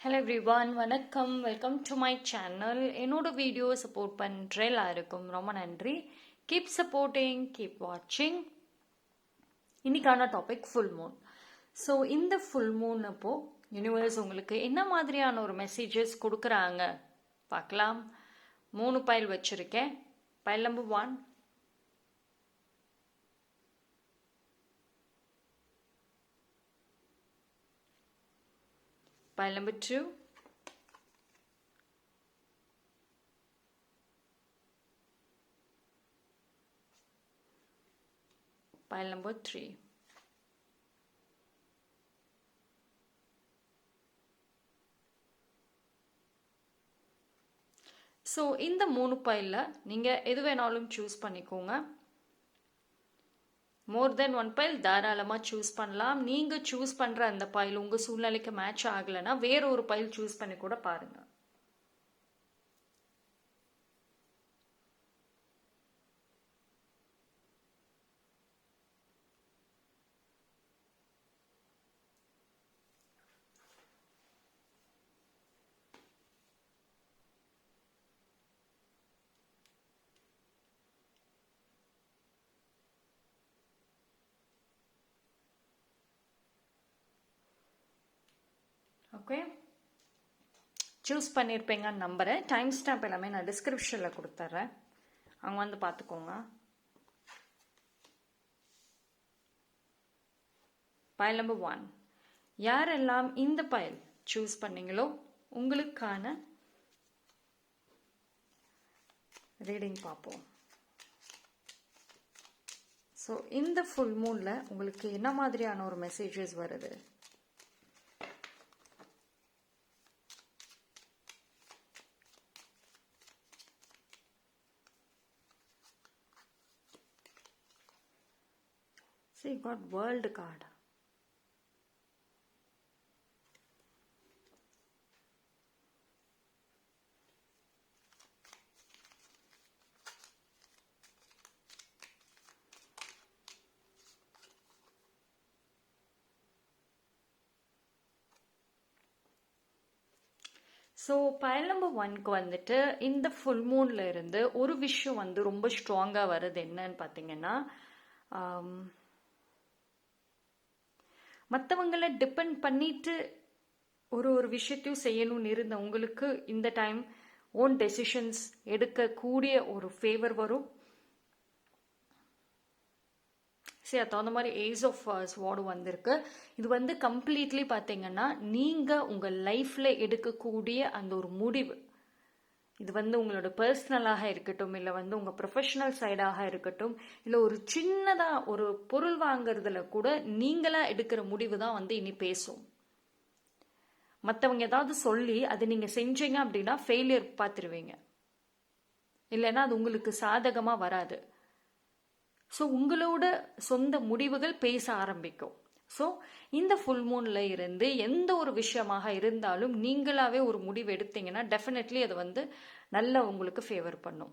Hello everyone, வணக்கம். Welcome to my channel. என்னோட video support பண்ணுற எல்லாருக்கும் ரொம்ப நன்றி. கீப் சப்போர்ட்டிங், கீப் வாட்சிங். இன்னைக்கான டாபிக் ஃபுல் மூன். ஸோ இந்த ஃபுல் மூன் அப்போ யூனிவர்ஸ் உங்களுக்கு என்ன மாதிரியான ஒரு மெசேஜஸ் கொடுக்குறாங்க பார்க்கலாம். 3 பைல் வச்சுருக்கேன். File number 1, pile number 2, pile number 3. So இந்த 3 பைலில் நீங்கள் எது வேணாலும் சூஸ் பண்ணிக்கோங்க. மோர் தென் 1 பைல் தாராளமாக சூஸ் பண்ணலாம். நீங்கள் சூஸ் பண்ணுற அந்த பைல் உங்கள் சூழ்நிலைக்கு மேட்ச் ஆகலைன்னா வேற ஒரு பைல் சூஸ் பண்ணி கூட பாருங்கள். ஓகே, சூஸ் பண்ணியிருப்பீங்கன்னு நம்புகிறேன். டைம் ஸ்டாம்ப் எல்லாமே நான் டிஸ்கிரிப்ஷனில் கொடுத்துட்றேன், அவங்க வந்து பார்த்துக்கோங்க. பைல் நம்பர் 1, யாரெல்லாம் இந்த பைல் சூஸ் பண்ணீங்களோ உங்களுக்கான ரீடிங் பார்ப்போம். ஸோ இந்த ஃபுல் மூனில் உங்களுக்கு என்ன மாதிரியான ஒரு மெசேஜஸ் வருது? See, you got world card. So file number 1க்கு வந்துட்டு இந்த ஃபுல் மூனில் இருந்து ஒரு விஷயம் வந்து ரொம்ப ஸ்ட்ராங்காக வருது. என்னன்னு பார்த்தீங்கன்னா, மற்றவங்களை டிபெண்ட் பண்ணிட்டு ஒரு விஷயத்தையும் செய்யணும்னு இருந்த உங்களுக்கு இந்த டைம் ஓன் டெசிஷன்ஸ் எடுக்கக்கூடிய ஒரு ஃபேவர் வரும். சரி, அது தகுந்த மாதிரி ஏஸ் ஆஃப் ஸ்வார்டு வந்திருக்கு. இது வந்து கம்ப்ளீட்லி பார்த்தீங்கன்னா நீங்கள் உங்கள் லைஃப்பில் எடுக்கக்கூடிய அந்த ஒரு முடிவு, இது வந்து உங்களோட பர்சனலாக இருக்கட்டும், இல்லை வந்து உங்கள் ப்ரொஃபஷனல் சைடாக இருக்கட்டும், இல்லை ஒரு சின்னதாக ஒரு பொருள் வாங்குறதுல கூட நீங்களாக எடுக்கிற முடிவு தான் வந்து இனி பேசும். மற்றவங்க ஏதாவது சொல்லி அதை நீங்கள் செஞ்சீங்க அப்படின்னா ஃபெயிலியர் பார்த்துருவீங்க, இல்லைன்னா அது உங்களுக்கு சாதகமாக வராது. ஸோ உங்களோட சொந்த முடிவுகள் பேச ஆரம்பிக்கும். ஸோ இந்த ஃபுல் மூனில் இருந்து எந்த ஒரு விஷயமாக இருந்தாலும் நீங்களாவே ஒரு முடிவு எடுத்தீங்கன்னா டெஃபினெட்லி அது வந்து நல்ல உங்களுக்கு ஃபேவர் பண்ணும்.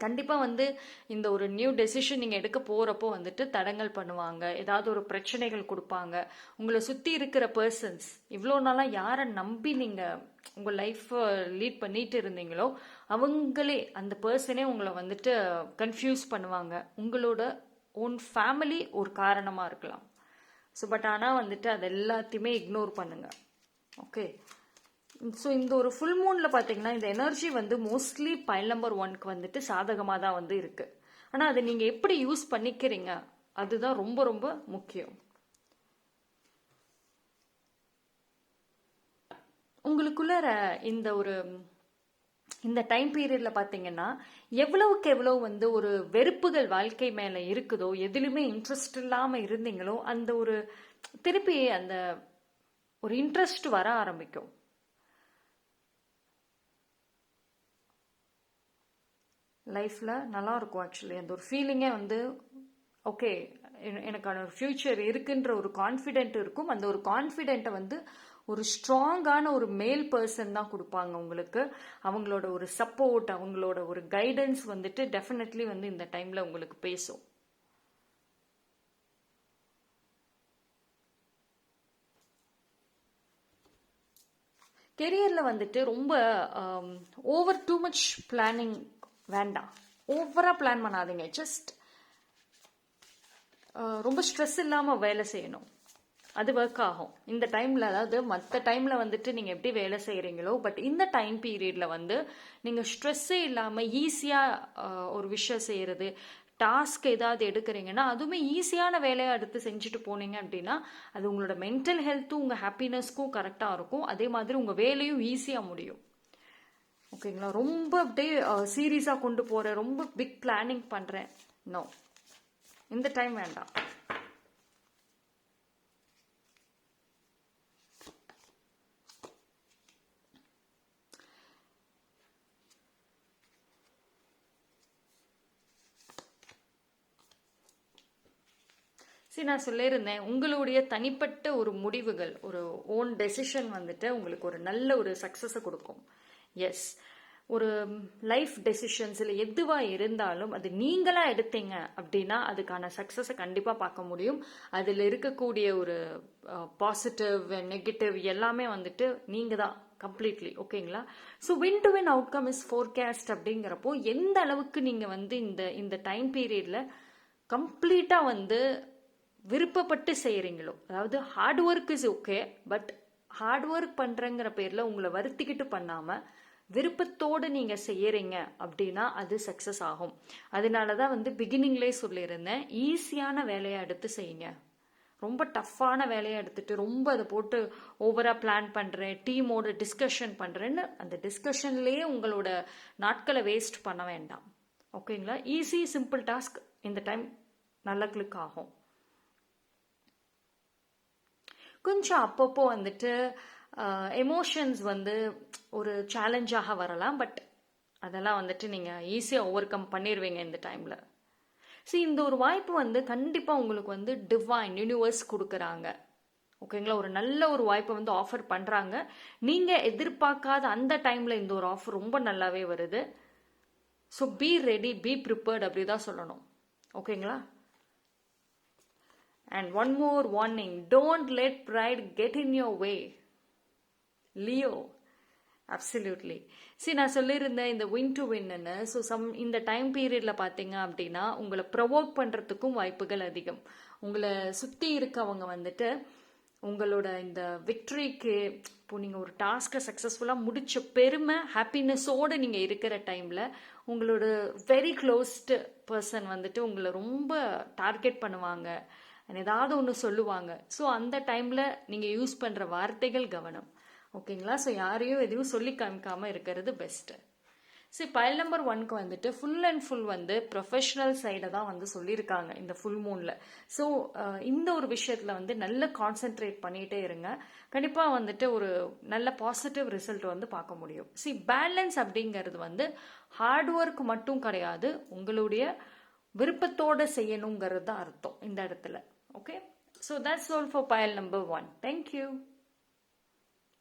கண்டிப்பாக வந்து இந்த ஒரு நியூ டெசிஷன் நீங்கள் எடுக்க போகிறப்போ வந்துட்டு தடங்கள் பண்ணுவாங்க, ஏதாவது ஒரு பிரச்சனைகள் கொடுப்பாங்க. உங்களை சுற்றி இருக்கிற பர்சன்ஸ், இவ்வளோ நாளாக யாரை நம்பி நீங்கள் உங்கள் லைஃப்பை லீட் பண்ணிட்டு இருந்தீங்களோ அவங்களே, அந்த பர்சனே உங்களை வந்துட்டு கன்ஃபியூஸ் பண்ணுவாங்க. உங்களோட ஓன் ஃபேமிலி ஒரு காரணமாக இருக்கலாம். ஸோ பட் ஆனால் வந்துட்டு அது எல்லாத்தையுமே இக்னோர் பண்ணுங்கள். ஓகே, ஸோ இந்த ஒரு ஃபுல் மூனில் பார்த்தீங்கன்னா இந்த எனர்ஜி வந்து மோஸ்ட்லி பைல் நம்பர் 1க்கு வந்துட்டு சாதகமாக தான் வந்து இருக்கு. ஆனால் அதை நீங்கள் எப்படி யூஸ் பண்ணிக்கிறீங்க அதுதான் ரொம்ப ரொம்ப முக்கியம். உங்களுக்குள்ள இந்த டைம் பீரியட்ல பார்த்தீங்கன்னா எவ்வளவுக்கு எவ்வளவு வந்து ஒரு வெறுப்புகள் வாழ்க்கை மேலே இருக்குதோ, எதுலையுமே இன்ட்ரெஸ்ட் இல்லாமல் இருந்தீங்களோ அந்த ஒரு திருப்பி அந்த ஒரு இன்ட்ரெஸ்ட் வர ஆரம்பிக்கும். லைஃப்பில் நல்லா இருக்கும். ஆக்சுவலி அந்த ஒரு ஃபீலிங்கே வந்து ஓகே, எனக்கான ஒரு ஃப்யூச்சர் இருக்குன்ற ஒரு கான்ஃபிடென்ட் இருக்கும். அந்த ஒரு கான்ஃபிடென்ட்டை வந்து ஒரு ஸ்ட்ராங்கான ஒரு மேல் பர்சன் தான் கொடுப்பாங்க உங்களுக்கு. அவங்களோட ஒரு சப்போர்ட், அவங்களோட ஒரு கைடன்ஸ் வந்துட்டு டெஃபினெட்லி வந்து இந்த டைமில் உங்களுக்கு பேசும். கெரியரில் வந்துட்டு ரொம்ப ஓவர் டூ மச் பிளானிங் வேண்டாம். ஓவராக பிளான் பண்ணாதீங்க. ஜஸ்ட் ரொம்ப ஸ்ட்ரெஸ் இல்லாமல் வேலை செய்யணும். அது ஒர்க் ஆகும் இந்த டைமில். அதாவது மற்ற டைமில் வந்துட்டு நீங்கள் எப்படி வேலை செய்கிறீங்களோ, பட் இந்த டைம் பீரியடில் வந்து நீங்கள் ஸ்ட்ரெஸ்ஸே இல்லாமல் ஈஸியாக ஒரு விஷயம் செய்கிறது, டாஸ்க் ஏதாவது எடுக்கிறீங்கன்னா அதுவுமே ஈஸியான வேலையை எடுத்து செஞ்சுட்டு போனீங்க அப்படின்னா அது உங்களோட மென்டல் ஹெல்த்தும் உங்கள் ஹாப்பினஸ்க்கும் கரெக்டாக இருக்கும். அதே மாதிரி உங்கள் வேலையும் ஈஸியாக முடியும். ஓகேங்களா? ரொம்ப அப்படியே சீரியஸாக கொண்டு போகிறேன், ரொம்ப பிக் பிளானிங் பண்ணுறேன், நோ, இந்த டைம் வேண்டாம். சரி, நான் சொல்லியிருந்தேன் உங்களுடைய தனிப்பட்ட ஒரு முடிவுகள், ஒரு ஓன் டெசிஷன் வந்துட்டு உங்களுக்கு ஒரு நல்ல ஒரு சக்ஸஸை கொடுக்கும். எஸ், ஒரு லைஃப் டெசிஷன்ஸில் எதுவாக இருந்தாலும் அது நீங்களாக எடுத்தீங்க அப்படின்னா அதுக்கான சக்ஸஸை கண்டிப்பாக பார்க்க முடியும். அதில் இருக்கக்கூடிய ஒரு பாசிட்டிவ் நெகட்டிவ் எல்லாமே வந்துட்டு நீங்கள் தான் கம்ப்ளீட்லி. ஓகேங்களா? So win to win outcome is forecast அப்படிங்கிறப்போ எந்த அளவுக்கு நீங்கள் வந்து இந்த டைம் பீரியடில் கம்ப்ளீட்டாக வந்து விருப்பப்பட்டு செய்கிறீங்களோ, அதாவது hard work is okay, but hard work பண்ணுறங்கிற பேரில் உங்களை வருத்திக்கிட்டு பண்ணாமல் விருப்பத்தோடு நீங்கள் செய்யறீங்க அப்படின்னா அது சக்ஸஸ் ஆகும். அதனால தான் வந்து பிகினிங்லேயே சொல்லியிருந்தேன், ஈஸியான வேலையை எடுத்து செய்யுங்க. ரொம்ப டஃப்பான வேலையை எடுத்துட்டு ரொம்ப அதை போட்டு ஓவராக பிளான் பண்ணுறேன், டீமோட டிஸ்கஷன் பண்ணுறேன்னு அந்த டிஸ்கஷன்லேயே உங்களோட நாட்களை வேஸ்ட் பண்ண வேண்டாம். ஓகேங்களா? ஈஸி சிம்பிள் டாஸ்க் இந்த டைம் நல்லா கிளிக் ஆகும். கொஞ்சம் அப்பப்போ வந்துட்டு எமோஷன்ஸ் வந்து ஒரு சேலஞ்சாக வரலாம், பட் அதெல்லாம் வந்துட்டு நீங்கள் ஈஸியாக ஓவர் கம் பண்ணிடுவீங்க இந்த டைமில். சரி, இந்த ஒரு வாய்ப்பு வந்து கண்டிப்பாக உங்களுக்கு வந்து டிவைன் யூனிவர்ஸ் கொடுக்குறாங்க. ஓகேங்களா? ஒரு நல்ல ஒரு வாய்ப்பை வந்து ஆஃபர் பண்ணுறாங்க. நீங்கள் எதிர்பார்க்காத அந்த டைமில் இந்த ஒரு ஆஃபர் ரொம்ப நல்லாவே வருது. So be ready, be prepared அப்படி தான் சொல்லணும். ஓகேங்களா? And one more warning, don't let pride get in your way. Leo, absolutely. See, நான் சொல்லியிருந்தேன் இந்த வின் டு வின்னு. ஸோ இந்த டைம் பீரியடில் பார்த்தீங்க அப்படின்னா உங்களை ப்ரொவோக் பண்ணுறதுக்கும் வாய்ப்புகள் அதிகம். உங்களை சுற்றி இருக்கவங்க வந்துட்டு உங்களோட இந்த விக்ட்ரிக்கு, இப்போ நீங்கள் ஒரு டாஸ்க்கை சக்ஸஸ்ஃபுல்லாக முடித்த பெருமை ஹாப்பினஸோடு நீங்கள் இருக்கிற டைமில் உங்களோட வெரி க்ளோஸ்டு பர்சன் வந்துட்டு உங்களை ரொம்ப டார்கெட் பண்ணுவாங்க, ஏதாவது ஒன்று சொல்லுவாங்க. ஸோ அந்த டைமில் நீங்கள் யூஸ் பண்ணுற வார்த்தைகள் கவனம். ஓகேங்களா? ஸோ யாரையும் எதையும் சொல்லி காமிக்காமல் இருக்கிறது பெஸ்ட்டு. சரி, பைல் நம்பர் 1க்கு வந்துட்டு ஃபுல் அண்ட் ஃபுல் வந்து ப்ரொஃபஷனல் சைடை தான் வந்து சொல்லியிருக்காங்க இந்த ஃபுல் மூனில். ஸோ இந்த ஒரு விஷயத்தில் வந்து நல்ல கான்சென்ட்ரேட் பண்ணிகிட்டே இருங்க. கண்டிப்பாக வந்துட்டு ஒரு நல்ல பாசிட்டிவ் ரிசல்ட் வந்து பார்க்க முடியும். சரி, பேலன்ஸ் அப்படிங்கிறது வந்து ஹார்ட் ஒர்க் மட்டும் கிடையாது, உங்களுடைய விருப்பத்தோடு செய்யணுங்கிறது தான் அர்த்தம் இந்த இடத்துல. Okay, so that's all for pile number 1. Thank you.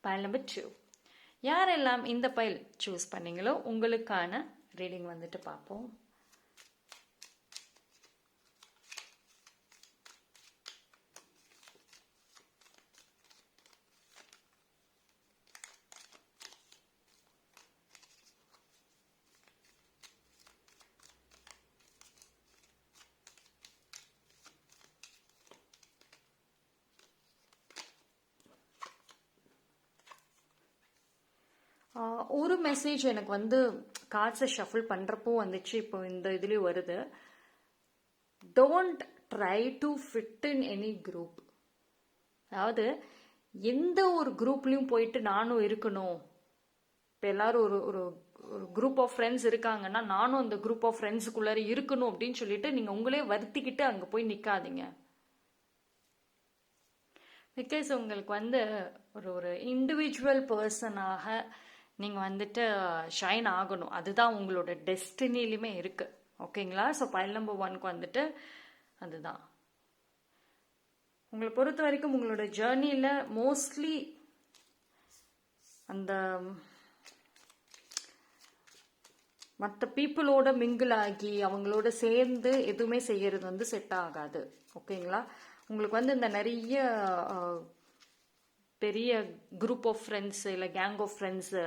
Pile number 2. யாரெல்லாம் இந்த பைல் சூஸ் பண்ணீங்களோ உங்களுக்கான ரீடிங் வந்துட்டு பார்ப்போம். ஒரு மெசேஜ் எனக்கு வந்து கார்ட்ஸை ஷஃபிள் பண்ணுறப்போ வந்துச்சு, இப்போ இந்த இதுலேயும் வருது. Don't try to fit in any group. அதாவது எந்த ஒரு குரூப்லேயும் போயிட்டு நானும் இருக்கணும், இப்போ எல்லாரும் ஒரு ஒரு ஒரு குரூப் ஆஃப் ஃப்ரெண்ட்ஸ் இருக்காங்கன்னா நானும் அந்த குரூப் ஆஃப் ஃப்ரெண்ட்ஸுக்குள்ளார இருக்கணும் அப்படின்னு சொல்லிட்டு நீங்கள் உங்களே வருத்திக்கிட்டு அங்கே போய் நிற்காதீங்க. பிகாஸ் உங்களுக்கு வந்து ஒரு ஒரு இண்டிவிஜுவல் பர்சனாக நீங்கள் வந்துட்டு ஷைன் ஆகணும். அதுதான் உங்களோட டெஸ்டினிலையுமே இருக்குது. ஓகேங்களா? ஸோ பைல் நம்பர் 1க்கு வந்துட்டு அதுதான் உங்களை பொறுத்த வரைக்கும் உங்களோட ஜேர்னியில் மோஸ்ட்லி அந்த மற்ற பீப்புளோட மிங்கிள் ஆகி அவங்களோட சேர்ந்து எதுவுமே செய்யறது வந்து செட் ஆகாது. ஓகேங்களா? உங்களுக்கு வந்து இந்த நிறைய பெரிய குரூப் ஆஃப் ஃப்ரெண்ட்ஸ் இல்லை கேங் ஆஃப் ஃப்ரெண்ட்ஸு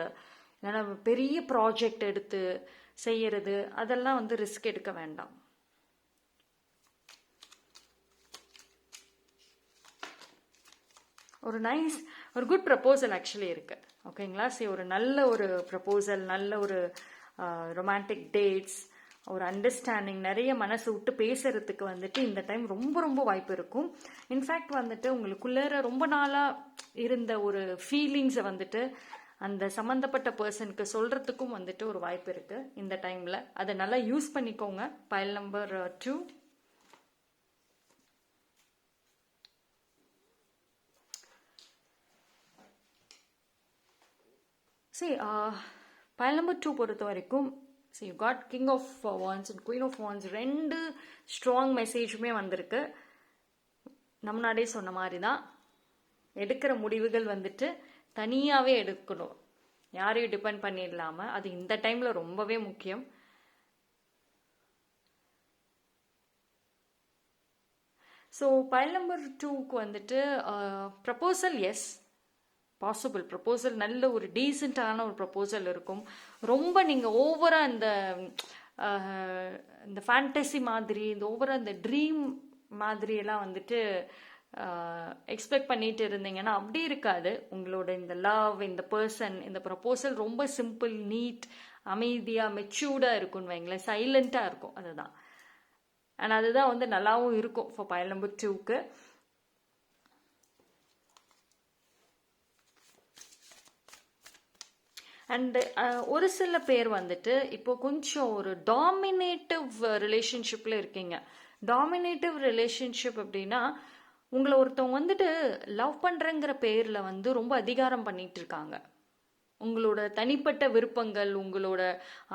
இல்லைன்னா பெரிய ப்ராஜெக்ட் எடுத்து செய்யறது, அதெல்லாம் வந்து ரிஸ்க் எடுக்க வேண்டாம். ஒரு குட் ப்ரப்போசல் ஆக்சுவலி இருக்கு. ஓகேங்களா? சரி, ஒரு நல்ல ஒரு ப்ரப்போசல், நல்ல ஒரு ரொமான்டிக் டேட்ஸ், ஒரு அண்டர்ஸ்டாண்டிங், நிறைய மனசு விட்டு பேசுறதுக்கு வந்துட்டு இந்த டைம் ரொம்ப ரொம்ப வாய்ப்பு இருக்கும். இன்ஃபேக்ட் வந்துட்டு உங்களுக்குள்ளே ரொம்ப நாளாக இருந்த ஒரு ஃபீலிங்ஸை வந்துட்டு அந்த சம்மந்தப்பட்ட பர்சனுக்கு சொல்றதுக்கும் வந்துட்டு ஒரு வாய்ப்பு இருக்கு இந்த டைம்ல. அதை நல்லா யூஸ் பண்ணிக்கோங்க. File number 2. See, pile number 2 பொறுத்த வரைக்கும், see, you got King of Wands and Queen of Wands. ரெண்டு ஸ்ட்ராங் மெசேஜுமே வந்திருக்கு. நம்மளாடே சொன்ன மாதிரி தான், எடுக்கிற முடிவுகள் வந்துட்டு தனியாகவே எடுக்கணும், யாரையும் டிபெண்ட் பண்ணிடலாம. அது இந்த டைம்ல ரொம்பவே முக்கியம். ஸோ பைல் நம்பர் 2க்கு வந்துட்டு ப்ரப்போசல், எஸ் பாசிபிள் ப்ரப்போசல், நல்ல ஒரு டீசெண்டான ஒரு ப்ரப்போசல் இருக்கும். ரொம்ப நீங்கள் ஓவராக இந்த ஃபேண்டசி மாதிரி, இந்த ஓவராக இந்த ட்ரீம் மாதிரி எல்லாம் வந்துட்டு எக்ஸ்பெக்ட் பண்ணிட்டு இருந்தீங்கன்னா அப்படி இருக்காது. உங்களோட இந்த லவ், இந்த பர்சன், இந்த ப்ரப்போசல் ரொம்ப சிம்பிள், நீட், அமைதியாக, மெச்சூர்டாக இருக்கும்னு வைங்களேன், சைலண்ட்டாக இருக்கும். அதுதான், அண்ட் அதுதான் வந்து நல்லாவும் இருக்கும் ஃபார் பைல் நம்பர் 2க்கு. அண்ட் ஒரு சில பேர் வந்துட்டு இப்போ கொஞ்சம் ஒரு டாமினேட்டிவ் ரிலேஷன்ஷிப்பில் இருக்கீங்க. டாமினேட்டிவ் ரிலேஷன்ஷிப் அப்படின்னா, உங்களை ஒருத்தவங்க வந்துட்டு லவ் பண்ணுறங்கிற பேரில் வந்து ரொம்ப அதிகாரம் பண்ணிட்டு இருக்காங்க. உங்களோட தனிப்பட்ட விருப்பங்கள், உங்களோட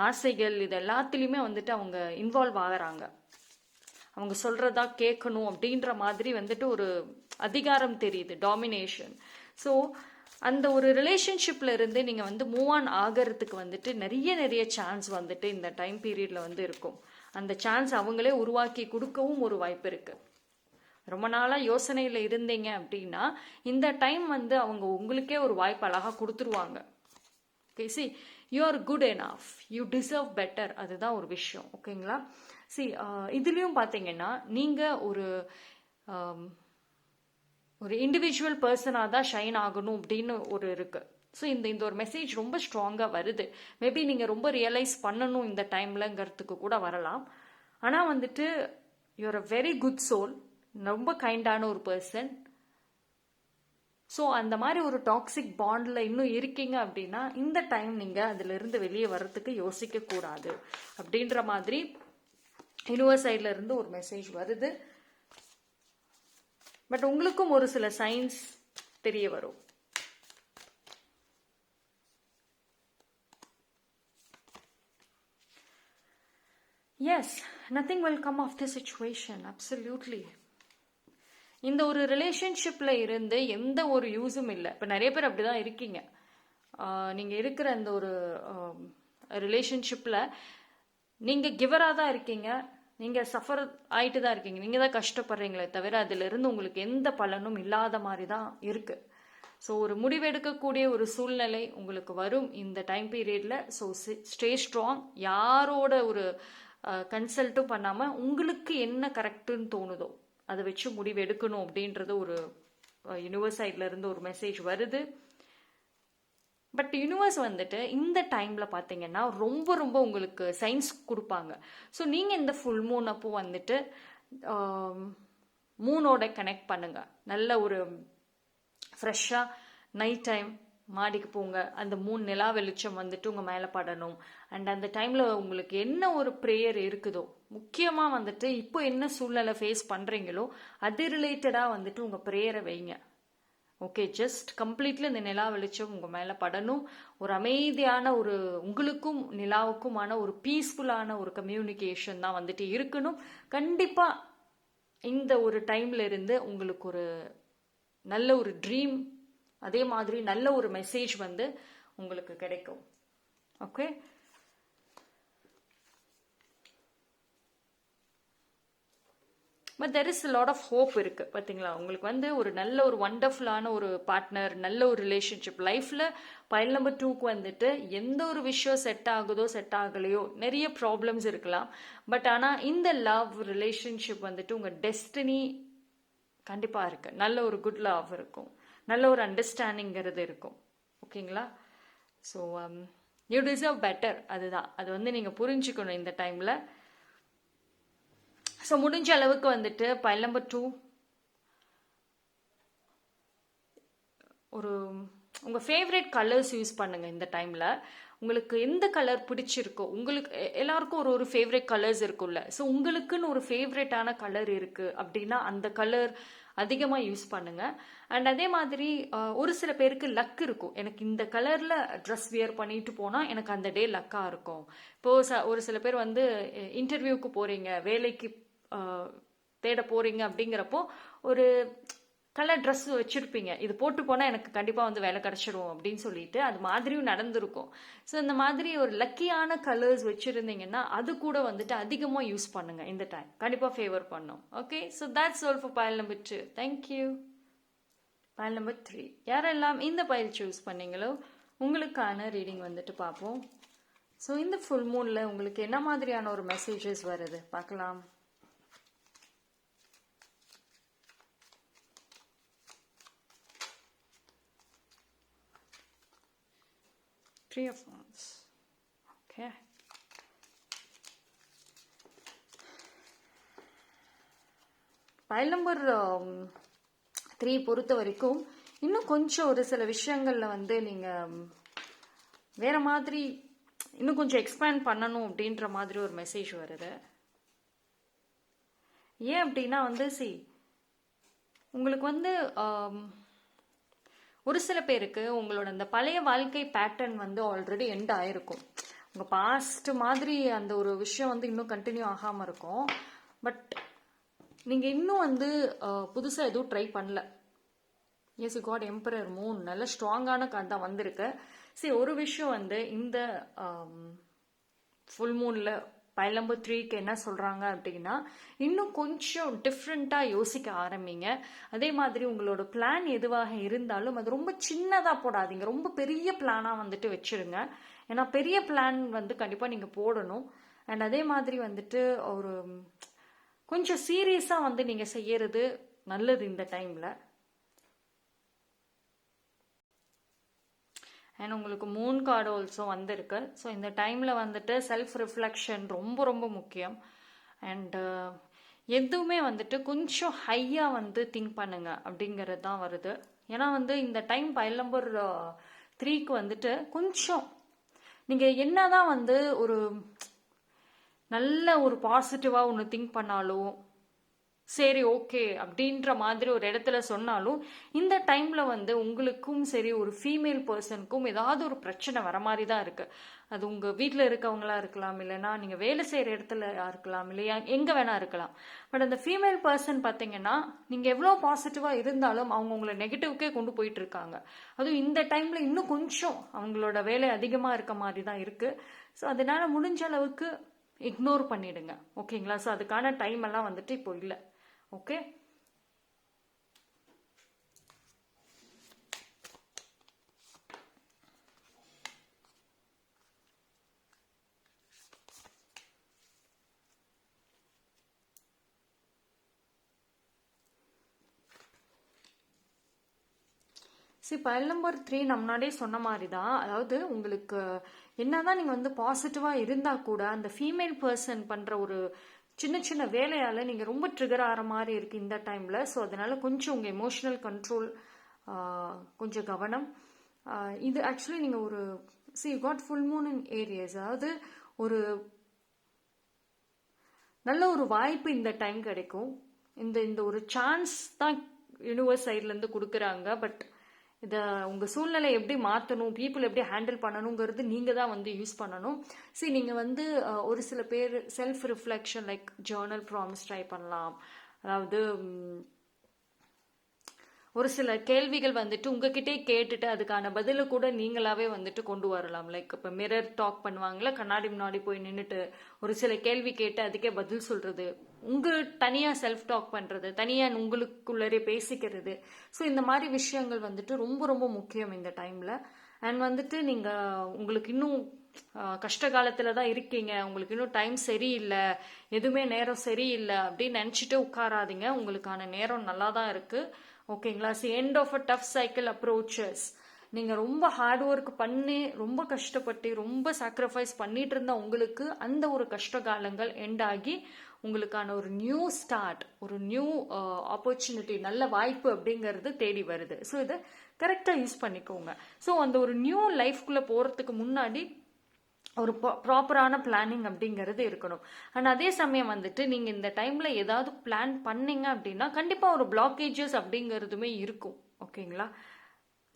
ஆசைகள், இது எல்லாத்துலேயுமே வந்துட்டு அவங்க இன்வால்வ் ஆகிறாங்க. அவங்க சொல்கிறதா கேட்கணும் அப்படின்ற மாதிரி வந்துட்டு ஒரு அதிகாரம் தெரியுது, டாமினேஷன். ஸோ அந்த ஒரு ரிலேஷன்ஷிப்ல இருந்து நீங்க வந்து மூவ் ஆன் ஆகிறதுக்கு வந்துட்டு நிறைய சான்ஸ் வந்துட்டு இந்த டைம் பீரியட்ல வந்து இருக்கும். அந்த சான்ஸ் அவங்களே உருவாக்கி கொடுக்கவும் ஒரு வாய்ப்பு இருக்கு. ரொம்ப நாளா யோசனையில இருந்தீங்க அப்படின்னா இந்த டைம் வந்து அவங்க உங்களுக்கே ஒரு வாய்ப்பு அழகா கொடுத்துருவாங்க. Okay, C, you are good enough, you deserve better, அதுதான் ஒரு விஷயம். ஓகேங்களா? சி, இதுலயும் பாத்தீங்கன்னா நீங்க ஒரு இண்டிவிஜுவல் பர்சனாக தான் ஷைன் ஆகணும் அப்படின்னு ஒரு இருக்கு. ஸோ இந்த ஒரு மெசேஜ் ரொம்ப ஸ்ட்ராங்காக வருது. மேபி நீங்கள் ரொம்ப ரியலைஸ் பண்ணணும் இந்த டைம்லங்கிறதுக்கு கூட வரலாம். ஆனால் வந்துட்டு you are a very good soul, ரொம்ப கைண்டான ஒரு பர்சன். ஸோ அந்த மாதிரி ஒரு டாக்ஸிக் பாண்டில் இன்னும் இருக்கீங்க அப்படின்னா இந்த டைம் நீங்கள் அதிலிருந்து வெளியே வர்றதுக்கு யோசிக்க கூடாது அப்படின்ற மாதிரி யூனிவர்ஸ் சைட்ல இருந்து ஒரு மெசேஜ் வருது. பட் உங்களுக்கும் ஒரு சில சைன்ஸ் தெரிய வரும். Yes, nothing will come of the situation, absolutely. இந்த ஒரு ரிலேஷன்ஷிப்ல இருந்து எந்த ஒரு யூஸும் இல்லை. இப்போ நிறைய பேர் அப்படிதான் இருக்கீங்க. நீங்க இருக்கிற அந்த ஒரு ரிலேஷன்ஷிப்ல நீங்க கிவரா தான் இருக்கீங்க, நீங்க சஃபர் ஆயிட்டு தான் இருக்கீங்க, நீங்க தான் கஷ்டப்படுறீங்களே தவிர அதுல இருந்து உங்களுக்கு எந்த பலனும் இல்லாத மாதிரி தான் இருக்கு. ஸோ ஒரு முடிவெடுக்கக்கூடிய ஒரு சூழ்நிலை உங்களுக்கு வரும் இந்த டைம் பீரியட்ல. So stay strong. யாரோட ஒரு கன்சல்ட்டும் பண்ணாம உங்களுக்கு என்ன கரெக்டுன்னு தோணுதோ அதை வச்சு முடிவு எடுக்கணும் அப்படின்றது ஒரு யூனிவர்ஸ் சைட்ல இருந்து ஒரு மெசேஜ் வருது. பட் யூனிவர்ஸ் வந்துட்டு இந்த டைம்ல பாத்தீங்கன்னா ரொம்ப ரொம்ப உங்களுக்கு சயின்ஸ் கொடுப்பாங்க. ஸோ நீங்க இந்த ஃபுல் மூன் அப்போ வந்துட்டு மூனோட கனெக்ட் பண்ணுங்க. நல்ல ஒரு ஃப்ரெஷ்ஷா நைட் டைம் மாடிக்கு போங்க, அந்த நிலா வெளிச்சம் வந்துட்டு உங்க மேல படணும். அண்ட் அந்த டைம்ல உங்களுக்கு என்ன ஒரு ப்ரேயர் இருக்குதோ, முக்கியமா வந்துட்டு இப்போ என்ன சூழ்நிலை ஃபேஸ் பண்றீங்களோ அது ரிலேட்டடா வந்துட்டு உங்க ப்ரேயரை வைங்க. ஓகே, ஜஸ்ட் கம்ப்ளீட்லி இந்த நிலா வெளிச்சம் உங்க மேல படணும். ஒரு அமைதியான ஒரு உங்களுக்கும் நிலாவுக்குமான ஒரு பீஸ்ஃபுல்லான ஒரு கம்யூனிகேஷன் தான் வந்துட்டு இருக்கணும். கண்டிப்பா இந்த ஒரு டைம்ல இருந்து உங்களுக்கு ஒரு நல்ல ஒரு ட்ரீம், அதே மாதிரி நல்ல ஒரு மெசேஜ் வந்து உங்களுக்கு கிடைக்கும். Okay, but there is lot of hope இருக்குது பார்த்தீங்களா. உங்களுக்கு வந்து ஒரு நல்ல ஒரு வண்டர்ஃபுல்லான ஒரு பார்ட்னர், நல்ல ஒரு ரிலேஷன்ஷிப் லைஃப்பில் பைல் நம்பர் 2க்கு வந்துட்டு எந்த ஒரு விஷயம் செட் ஆகுதோ செட் ஆகலையோ நிறைய ப்ராப்ளம்ஸ் இருக்கலாம். பட் ஆனால் இந்த லவ் ரிலேஷன்ஷிப் வந்துட்டு உங்கள் டெஸ்டினி கண்டிப்பாக இருக்குது. நல்ல ஒரு குட் லவ் இருக்கும், நல்ல ஒரு அண்டர்ஸ்டாண்டிங்கிறது இருக்கும். ஓகேங்களா. So you deserve better. அதுதான், அது வந்து நீங்கள் புரிஞ்சுக்கணும் இந்த டைமில். ஸோ முடிஞ்ச அளவுக்கு வந்துட்டு பைல் நம்பர் 2 ஒரு உங்கள் ஃபேவரட் கலர்ஸ் யூஸ் பண்ணுங்கள் இந்த டைமில். உங்களுக்கு எந்த கலர் பிடிச்சிருக்கோ, உங்களுக்கு எல்லாருக்கும் ஒரு ஒரு ஃபேவரட் கலர்ஸ் இருக்கும்ல. ஸோ உங்களுக்குன்னு ஒரு ஃபேவரட்டான கலர் இருக்குது அப்படின்னா அந்த கலர் அதிகமாக யூஸ் பண்ணுங்கள். அண்ட் அதே மாதிரி ஒரு சில பேருக்கு லக் இருக்கும், எனக்கு இந்த கலரில் ட்ரெஸ் வியர் பண்ணிட்டு போனால் எனக்கு அந்த டே லக்காக இருக்கும். இப்போது ஒரு சில பேர் வந்து இன்டர்வியூக்கு போகிறீங்க, வேலைக்கு தேட போகிறீங்க அப்படிங்கிறப்போ ஒரு கலர் ட்ரெஸ் வச்சுருப்பீங்க, இது போட்டு போனால் எனக்கு கண்டிப்பாக வந்து வேலை கிடச்சிடும் அப்படின்னு சொல்லிட்டு அது மாதிரியும் நடந்திருக்கும். ஸோ இந்த மாதிரி ஒரு லக்கியான கலர்ஸ் வச்சுருந்தீங்கன்னா அது கூட வந்துட்டு அதிகமாக யூஸ் பண்ணுங்கள் இந்த டைம், கண்டிப்பாக ஃபேவர் பண்ணும். Okay, so that's all for file number 2. Thank you. File number 3 யாரெல்லாம் இந்த பைல் சூஸ் பண்ணீங்களோ உங்களுக்கான ரீடிங் வந்துட்டு பார்ப்போம். ஸோ இந்த ஃபுல் மூனில் உங்களுக்கு என்ன மாதிரியான ஒரு மெசேஜஸ் வருது பார்க்கலாம். Three of Wands. Okay. File number 3 பொறுத்த வரைக்கும் இன்னும் கொஞ்சம் ஒரு சில விஷயங்களில் வந்து நீங்கள் வேற மாதிரி இன்னும் கொஞ்சம் எக்ஸ்பேண்ட் பண்ணணும் அப்படின்ற மாதிரி ஒரு மெசேஜ் வருது. ஏன் அப்படின்னா வந்து உங்களுக்கு வந்து ஒரு சில பேருக்கு உங்களோட அந்த பழைய வாழ்க்கை பேட்டர்ன் வந்து ஆல்ரெடி எண்ட் ஆயிருக்கும். உங்கள் பாஸ்ட் மாதிரி அந்த ஒரு விஷயம் வந்து இன்னும் கண்டினியூ ஆகாமல் இருக்கும். பட் நீங்கள் இன்னும் வந்து புதுசாக எதுவும் ட்ரை பண்ணல. எஸ், காட் எம்பரர் மூன் நல்ல ஸ்ட்ராங்கான கார்டு தான் வந்திருக்கு. ஒரு விஷயம் வந்து இந்த ஃபுல் மூனில் பைல் நம்பர் 3க்கு என்ன சொல்கிறாங்க அப்படின்னா, இன்னும் கொஞ்சம் டிஃப்ரெண்ட்டாக யோசிக்க ஆரம்பிங்க. அதே மாதிரி உங்களோட பிளான் எதுவாக இருந்தாலும் அது ரொம்ப சின்னதாக போடாதீங்க, ரொம்ப பெரிய பிளானாக வந்துட்டு வச்சுருங்க. ஏன்னா பெரிய பிளான் வந்து கண்டிப்பாக நீங்கள் போடணும். அண்ட் அதே மாதிரி வந்துட்டு ஒரு கொஞ்சம் சீரியஸாக வந்து நீங்கள் செய்யறது நல்லது இந்த டைமில். அண்ட் உங்களுக்கு மூன் கார்டு ஆல்சோ வந்திருக்கு. ஸோ இந்த டைமில் வந்துட்டு செல்ஃப் ரிஃப்ளெக்ஷன் ரொம்ப ரொம்ப முக்கியம். அண்டு எதுவுமே வந்துட்டு கொஞ்சம் ஹையாக வந்து திங்க் பண்ணுங்க அப்படிங்கிறது தான் வருது. ஏன்னா வந்து இந்த டைம் பைல் நம்பர் 3க்கு வந்துட்டு கொஞ்சம் நீங்கள் என்னதான் வந்து ஒரு நல்ல ஒரு பாசிட்டிவாக ஒன்று திங்க் பண்ணாலும் சரி ஓகே அப்படின்ற மாதிரி ஒரு இடத்துல சொன்னாலும் இந்த டைம்ல வந்து உங்களுக்கும் சரி ஒரு ஃபீமேல் பர்சனுக்கும் ஏதாவது ஒரு பிரச்சனை வர மாதிரி தான் இருக்கு. அது உங்க வீட்டில் இருக்கவங்களா இருக்கலாம், இல்லைன்னா நீங்க வேலை செய்யற இடத்துல இருக்கலாம், இல்லையா எங்க வேணா இருக்கலாம். பட் அந்த ஃபீமேல் பர்சன் பார்த்தீங்கன்னா நீங்க எவ்வளோ பாசிட்டிவா இருந்தாலும் அவங்க உங்களை நெகட்டிவ்க்கே கொண்டு போயிட்டு இருக்காங்க. அதுவும் இந்த டைம்ல இன்னும் கொஞ்சம் அவங்களோட வேலை அதிகமா இருக்க மாதிரி தான் இருக்கு. ஸோ அதனால முடிஞ்ச அளவுக்கு இக்னோர் பண்ணிடுங்க. ஓகேங்களா. ஸோ அதுக்கான டைம் எல்லாம் வந்துட்டு இப்போ இல்லை. ஓகே, பைல் நம்பர் 3 நம்ம முன்னாடியே சொன்ன மாதிரி தான். அதாவது உங்களுக்கு என்னதான் நீங்கள் வந்து பாசிட்டிவாக இருந்தால் கூட அந்த ஃபீமேல் பர்சன் பண்ணுற ஒரு சின்ன சின்ன வேலையால் நீங்கள் ரொம்ப ட்ரிகர் ஆகிற மாதிரி இருக்குது இந்த டைமில். ஸோ அதனால் கொஞ்சம் உங்கள் எமோஷனல் கண்ட்ரோல் கொஞ்சம் கவனம். இது ஆக்சுவலி நீங்கள் ஒரு got full moon in Aries, அதாவது ஒரு நல்ல ஒரு வாய்ப்பு இந்த டைம் கிடைக்கும். இந்த ஒரு சான்ஸ் தான் யூனிவர்ஸ் சைட்லேருந்து கொடுக்குறாங்க. பட் இதை உங்கள் சூழ்நிலை எப்படி மாற்றணும், பீப்புள் எப்படி ஹேண்டில் பண்ணணுங்கிறது நீங்கள் தான் வந்து யூஸ் பண்ணணும். நீங்கள் வந்து ஒரு சில பேர் self reflection like Journal promise try பண்ணலாம். அதாவது ஒரு சில கேள்விகள் வந்துட்டு உங்ககிட்டே கேட்டுட்டு அதுக்கான பதில கூட நீங்களாவே வந்துட்டு கொண்டு வரலாம். லைக் இப்போ மிரர் டாக் பண்ணுவாங்களா, கண்ணாடி முன்னாடி போய் நின்றுட்டு ஒரு சில கேள்வி கேட்டு அதுக்கே பதில் சொல்றது, உங்க தனியா செல்ஃப் டாக் பண்றது, தனியா உங்களுக்குள்ளரே பேசிக்கிறது. ஸோ இந்த மாதிரி விஷயங்கள் வந்துட்டு ரொம்ப ரொம்ப முக்கியம் இந்த டைம்ல. அண்ட் வந்துட்டு நீங்க உங்களுக்கு இன்னும் கஷ்ட காலத்துல தான் இருக்கீங்க, உங்களுக்கு இன்னும் டைம் சரியில்லை, எதுவுமே நேரம் சரியில்லை அப்படின்னு நினைச்சிட்டு உட்காராதீங்க. உங்களுக்கான நேரம் நல்லா தான் இருக்கு. ஓகேங்களா? End of a tough cycle approaches. நீங்க ரொம்ப ஹார்ட் ஒர்க் பண்ணி ரொம்ப கஷ்டப்பட்டு ரொம்ப சாக்ரிஃபைஸ் பண்ணிட்டு இருந்த உங்களுக்கு அந்த ஒரு கஷ்ட காலங்கள் எண்ட் ஆகி உங்களுக்கான ஒரு நியூ ஸ்டார்ட், ஒரு நியூ ஆப்பர்ச்சுனிட்டி, நல்ல வாய்ப்பு அப்படிங்கிறது தேடி வருது. ஸோ இதை கரெக்டாக யூஸ் பண்ணிக்கோங்க. ஸோ அந்த ஒரு நியூ லைஃப்குள்ளே போகிறதுக்கு முன்னாடி ஒரு ப்ராப்பரான பிளானிங் அப்படிங்கிறது இருக்கணும். அண்ட் அதே சமயம் வந்துட்டு நீங்கள் இந்த டைமில் ஏதாவது பிளான் பண்ணீங்க அப்படின்னா கண்டிப்பாக ஒரு பிளாக்கேஜஸ் அப்படிங்கிறதுமே இருக்கும். ஓகேங்களா?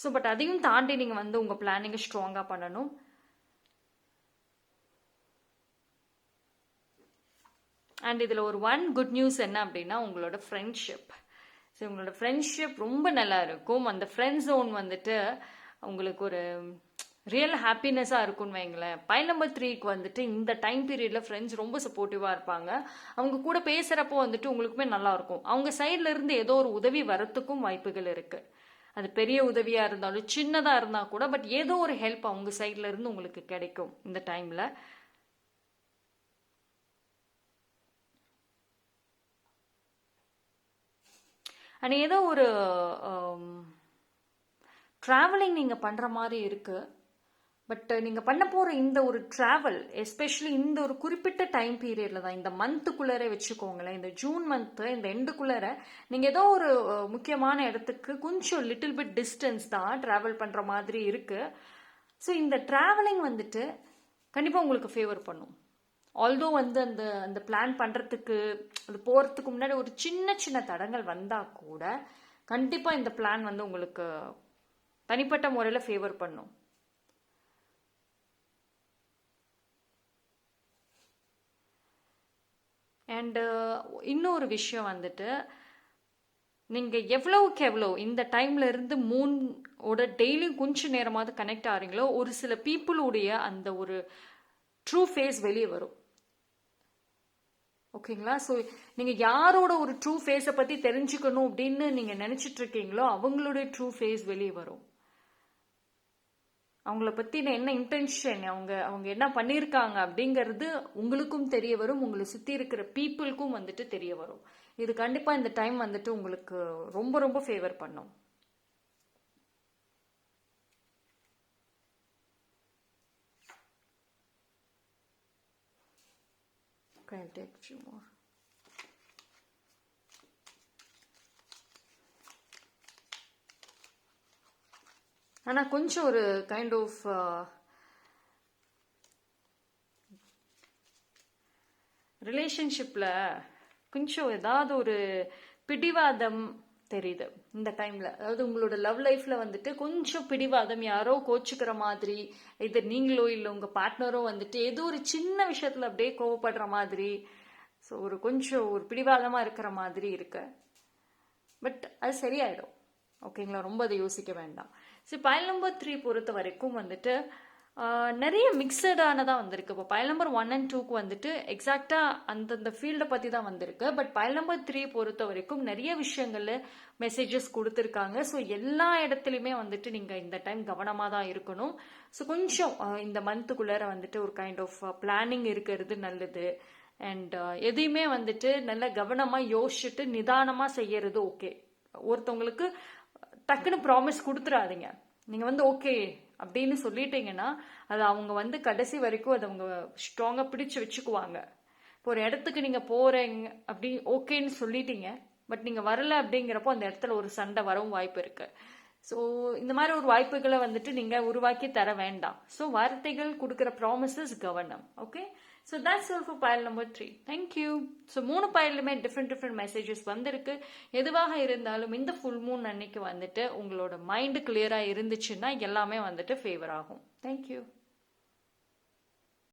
ஸோ பட் அதையும் தாண்டி நீங்கள் வந்து உங்கள் பிளானிங்கை ஸ்ட்ராங்காக பண்ணணும். அண்ட் இதில் ஒரு குட் நியூஸ் என்ன அப்படின்னா உங்களோட ஃப்ரெண்ட்ஷிப். ஸோ உங்களோட ஃப்ரெண்ட்ஷிப் ரொம்ப நல்லா இருக்கும். அந்த ஃப்ரெண்ட் ஜோன் வந்துட்டு உங்களுக்கு ஒரு ரியல் ஹாப்பினஸாக இருக்கும்னு வைங்களேன். பைல் நம்பர் 3க்கு வந்துட்டு இந்த டைம் பீரியடில் ஃப்ரெண்ட்ஸ் ரொம்ப சப்போர்ட்டிவாக இருப்பாங்க. அவங்க கூட பேசுகிறப்போ வந்துட்டு உங்களுக்குமே நல்லா இருக்கும். அவங்க சைட்ல இருந்து ஏதோ ஒரு உதவி வரத்துக்கும் வாய்ப்புகள் இருக்குது. அது பெரிய உதவியாக இருந்தாலும் சின்னதாக இருந்தால் கூட, பட் ஏதோ ஒரு ஹெல்ப் அவங்க சைட்ல இருந்து உங்களுக்கு கிடைக்கும் இந்த டைமில். அண்ட் ஏதோ ஒரு ட்ராவலிங் நீங்கள் பண்ணுற மாதிரி இருக்குது. பட் நீங்கள் பண்ண போகிற இந்த ஒரு ட்ராவல் எஸ்பெஷலி இந்த ஒரு குறிப்பிட்ட டைம் பீரியடில் தான், இந்த மந்த்துக்குள்ளே வச்சுக்கோங்களேன், இந்த ஜூன் மந்த்து இந்த எண்டுக்குள்ளே நீங்கள் ஏதோ ஒரு முக்கியமான இடத்துக்கு கொஞ்சம் லிட்டில் பிட் டிஸ்டன்ஸ் தான் ட்ராவல் பண்ணுற மாதிரி இருக்குது. ஸோ இந்த ட்ராவலிங் வந்துட்டு கண்டிப்பாக உங்களுக்கு ஃபேவர் பண்ணும். ஆல்தோ வந்து அந்த அந்த பிளான் பண்ணுறதுக்கு அது போகிறதுக்கு முன்னாடி ஒரு சின்ன சின்ன தடங்கள் வந்தால் கூட கண்டிப்பாக இந்த பிளான் வந்து உங்களுக்கு தனிப்பட்ட முறையில் ஃபேவர் பண்ணும். அண்டு இன்னொரு விஷயம் வந்துட்டு, நீங்கள் எவ்வளவுக்கு எவ்வளோ இந்த டைம்ல இருந்து மூனோட டெய்லியும் கொஞ்சம் நேரமாவது கனெக்ட் ஆகிறீங்களோ ஒரு சில பீப்புளுடைய அந்த ஒரு ட்ரூ ஃபேஸ் வெளியே வரும். ஓகேங்களா? ஸோ நீங்கள் யாரோட ஒரு ட்ரூ ஃபேஸை பற்றி தெரிஞ்சுக்கணும் அப்படின்னு நீங்கள் நினச்சிட்டு இருக்கீங்களோ அவங்களுடைய ட்ரூ ஃபேஸ் வெளியே வரும். அவங்கள பற்றின என்ன இன்டென்ஷன், அவங்க என்ன பண்ணியிருக்காங்க அப்படிங்கிறது உங்களுக்கும் தெரிய வரும், உங்களை சுற்றி இருக்கிற பீப்புளுக்கும் வந்துட்டு தெரிய வரும். இது கண்டிப்பாக இந்த டைம் வந்துட்டு உங்களுக்கு ரொம்ப ரொம்ப ஃபேவர் பண்ணும். I'll take a few more. ஆனால் கொஞ்சம் ஒரு கைண்ட் ஆஃப் ரிலேஷன்ஷிப்பில் கொஞ்சம் ஏதாவது ஒரு பிடிவாதம் தெரியுது இந்த டைமில். அதாவது உங்களோட லவ் லைஃப்பில் வந்துட்டு கொஞ்சம் பிடிவாதம், யாரோ கோச்சிக்கிற மாதிரி, இது நீங்களோ இல்லை உங்கள் பார்ட்னரோ வந்துட்டு ஏதோ ஒரு சின்ன விஷயத்தில் அப்படியே கோவப்படுற மாதிரி, ஸோ ஒரு கொஞ்சம் ஒரு பிடிவாதமாக இருக்கிற மாதிரி இருக்கு. பட் அது சரியாயிடும். ஓகேங்களா? ரொம்ப அதை யோசிக்க வேண்டாம். சரி, பைல் நம்பர் 3 பொறுத்த வரைக்கும் வந்துட்டு நிறைய மிக்சடானதாக வந்திருக்கு. இப்போ பைல் நம்பர் 1 and 2க்கு வந்துட்டு எக்ஸாக்டாக அந்தந்த ஃபீல்டை பற்றி தான் வந்திருக்கு. பட் பைல் நம்பர் 3 பொறுத்த வரைக்கும் நிறைய விஷயங்கள்ல மெசேஜஸ் கொடுத்துருக்காங்க. ஸோ எல்லா இடத்துலையுமே வந்துட்டு நீங்கள் இந்த டைம் கவனமாக தான் இருக்கணும். ஸோ கொஞ்சம் இந்த மந்த்துக்குள்ளார வந்துட்டு ஒரு கைண்ட் ஆஃப் பிளானிங் இருக்கிறது நல்லது. அண்ட் எதையுமே வந்துட்டு நல்ல கவனமாக யோசிச்சுட்டு நிதானமாக செய்யறது ஓகே. ஒருத்தவங்களுக்கு டக்குன்னு ப்ராமிஸ் கொடுத்துடாதீங்க. நீங்கள் வந்து ஓகே அப்படின்னு சொல்லிட்டீங்கன்னா அது அவங்க வந்து கடைசி வரைக்கும் அதை அவங்க ஸ்ட்ராங்காக பிடிச்சு வச்சுக்குவாங்க. இப்போ ஒரு இடத்துக்கு நீங்கள் போகிறீங்க அப்படி ஓகேன்னு சொல்லிட்டீங்க, பட் நீங்கள் வரல அப்படிங்கிறப்போ அந்த இடத்துல ஒரு சண்டை வரவும் வாய்ப்பு இருக்கு. ஸோ இந்த மாதிரி ஒரு வாய்ப்புகளை வந்துட்டு நீங்கள் உருவாக்கி தர வேண்டாம். ஸோ வார்த்தைகள் கொடுக்குற ப்ராமிசஸ் கவனம். Okay, so that's all for file number 3. Thank you. So 3 பைலுமே டிஃப்ரெண்ட் மெசேஜஸ் வந்திருக்கு. எதுவாக இருந்தாலும் இந்த ஃபுல் மூன் அன்னைக்கு வந்துட்டு உங்களோட மைண்டு கிளியராக இருந்துச்சுன்னா எல்லாமே வந்துட்டு ஃபேவர் ஆகும். தேங்க்யூ.